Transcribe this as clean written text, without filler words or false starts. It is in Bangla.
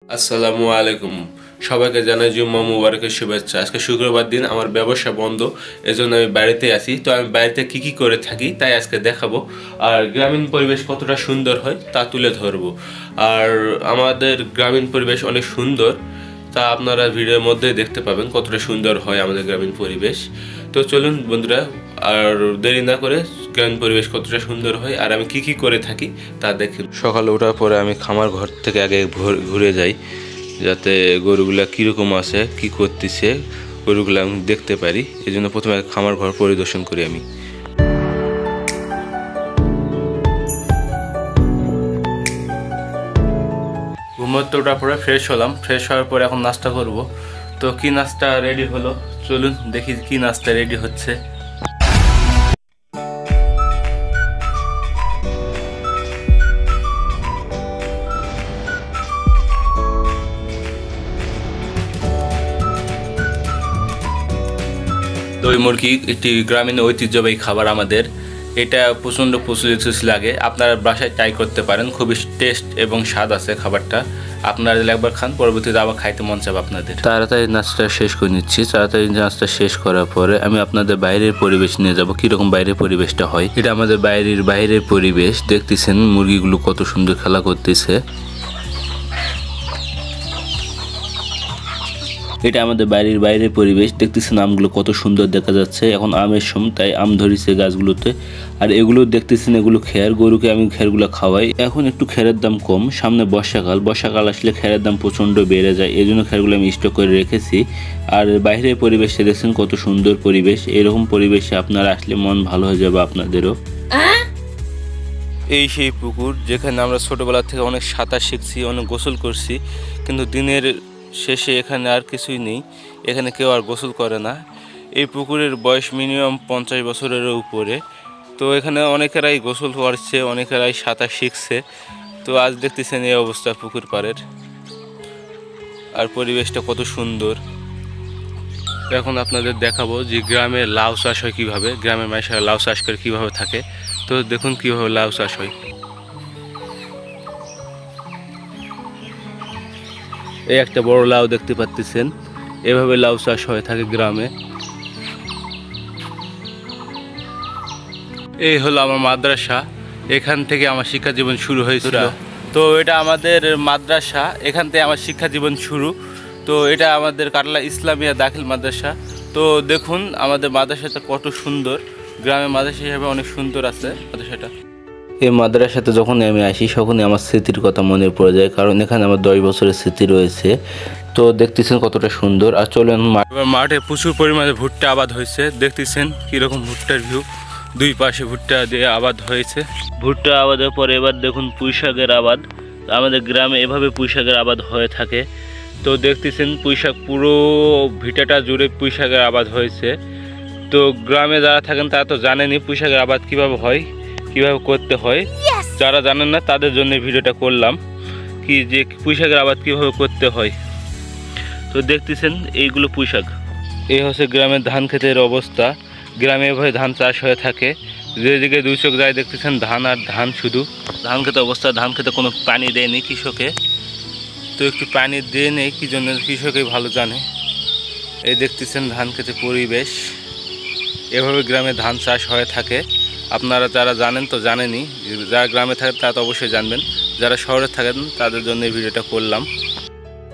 আসসালামু আলাইকুম। সবাইকে জানাই জুম্মা মুবারকের শুভেচ্ছা। আজকে শুক্রবার দিন, আমার ব্যবসা বন্ধ, এজন্য আমি বাড়িতে আছি। তো আমি বাড়িতে কি করে থাকি তাই আজকে দেখাবো। আর গ্রামীণ পরিবেশ কতটা সুন্দর হয় তা তুলে ধরবো। আর আমাদের গ্রামীণ পরিবেশ অনেক সুন্দর, তা আপনারা ভিডিওর মধ্যে দেখতে পাবেন কতটা সুন্দর হয় আমাদের গ্রামীণ পরিবেশ। তো চলুন বন্ধুরা, আর দেরি না করে গ্রামীণ পরিবেশ কতটা সুন্দর হয় আর আমি কি করে থাকি তা দেখি। সকালে ওঠার পরে আমি খামার ঘর থেকে আগে ঘুরে যাই, যাতে গরুগুলা কীরকম আছে, কি করতেছে গরুগুলো আমি দেখতে পারি। এই জন্য প্রথমে খামার ঘর পরিদর্শন করি আমি। ঘুমোতে ওঠার পরে ফ্রেশ হলাম। ফ্রেশ হওয়ার পরে এখন নাস্তা করব। তো কি নাস্তা রেডি হলো, চলুন দেখি কি নাস্তা রেডি হচ্ছে। দই মুরগি একটি গ্রামীণ ঐতিহ্যবাহী খাবার আমাদের। এটা প্রচণ্ড প্রচলিত লাগে, আপনারা বাসায় ট্রাই করতে পারেন। খুবই টেস্ট এবং স্বাদ আছে খাবারটা। আপনারা একবার খান, পরবর্তীতে আবার খাইতে মন চাবে আপনাদের। তাড়াতাড়ি নাস্তা শেষ করে নিচ্ছি। তাড়াতাড়ি নাস্তা শেষ করার পরে আমি আপনাদের বাইরের পরিবেশ নিয়ে যাব, কীরকম বাইরের পরিবেশটা হয়। এটা আমাদের বাইরের পরিবেশ। দেখতেছেন মুরগিগুলো কত সুন্দর খেলা করতেছে। এটা আমাদের বাইরের পরিবেশ। দেখতেছেন আমগুলো কত সুন্দর দেখা যাচ্ছে। এখন আমের সময়, তাই আম ধরেছে গাছগুলোতে। আর এগুলো দেখতেছেন, এগুলো খের। গরুকে আমি খেরগুলো খাওয়াই। এখন একটু খেরের দাম কম, সামনে বর্ষাকাল আসলে খেরের দাম প্রচণ্ড বেড়ে যায়। এই জন্য খেরগুলো আমি স্টক করে রেখেছি। আর বাইরের পরিবেশটা দেখছেন কত সুন্দর পরিবেশ। এরকম পরিবেশে আপনারা আসলে মন ভালো হয়ে যাবে আপনাদেরও। এই সেই পুকুর যেখানে আমরা ছোটবেলা থেকে অনেক সাঁতার শিখছি, অনেক গোসল করছি, কিন্তু দিনের শেষে এখানে আর কিছুই নেই। এখানে কেউ আর গোসল করে না। এই পুকুরের বয়স মিনিমাম 50 বছরের উপরে। তো এখানে অনেকেরাই গোসল করছে, অনেকেরাই সাঁতার শিখছে। তো আজ দেখতেছেন এই অবস্থা পুকুর পাড়ের। আর পরিবেশটা কত সুন্দর। এখন আপনাদের দেখাবো যে গ্রামে লাউ চাষ হয় কীভাবে, গ্রামের মানুষেরা লাউ চাষ করে কীভাবে থাকে। তো দেখুন কীভাবে লাউ চাষ হয়। এই একটা বড় লাউ দেখতে পাচ্ছেন, এভাবে লাউ চাষ হয়ে থাকে গ্রামে। এই হলো আমার মাদ্রাসা, এখান থেকে আমার শিক্ষা জীবন শুরু হয়েছিল। তো এটা আমাদের মাদ্রাসা, এখান থেকে আমার শিক্ষা জীবন শুরু। তো এটা আমাদের কাটলা ইসলামিয়া দাখিল মাদ্রাসা। তো দেখুন আমাদের মাদ্রাসাটা কত সুন্দর। গ্রামের মাদ্রাসা হিসাবে অনেক সুন্দর আছে মাদ্রাসাটা। এই মাদ্রাসাতে যখন আমি আসি তখনই আমার স্মৃতির কথা মনে পড়ে যায়, কারণ এখানে আমার 10 বছরের স্মৃতি রয়েছে। তো দেখতেছেন কতটা সুন্দর। আর চলেন, মাঠে প্রচুর পরিমাণে ভুট্টা আবাদ হয়েছে। দেখতেছেন কীরকম ভুট্টার ভিউ, দুই পাশে ভুট্টা দিয়ে আবাদ হয়েছে। ভুট্টা আবাদের পরে এবার দেখুন পুঁইশাকের আবাদ। আমাদের গ্রামে এভাবে পুঁইশাকের আবাদ হয়ে থাকে। তো দেখতেছেন পুঁইশাক পুরো ভিটাটা জুড়ে পুঁইশাকের আবাদ হয়েছে। তো গ্রামে যারা থাকেন তারা তো জানেনই পুঁইশাকের আবাদ কীভাবে হয়, কীভাবে করতে হয়। যারা জানেন না তাদের জন্য ভিডিওটা করলাম, কি যে পুঁইশাকের আবাদ কীভাবে করতে হয়। তো দেখতেছেন এইগুলো পুঁইশাক। এই হচ্ছে গ্রামের ধান ক্ষেতের অবস্থা। গ্রামে এভাবে ধান চাষ হয়ে থাকে। যেদিকে দুই চোখ যায় দেখতেছেন ধান আর ধান, শুধু ধান খেতে অবস্থা। ধান খেতে কোনো পানি দেয়নি কৃষকে। তো একটু পানি দিয়ে নেই কি জন্য কৃষকই ভালো জানে। এই দেখতেছেন ধান খেতে পরিবেশ। এভাবে গ্রামে ধান চাষ হয়ে থাকে। আপনারা যারা জানেন তো জানেনই, যারা গ্রামে থাকেন তারা তো অবশ্যই জানবেন। যারা শহরে থাকেন তাদের জন্য এই ভিডিওটা করলাম।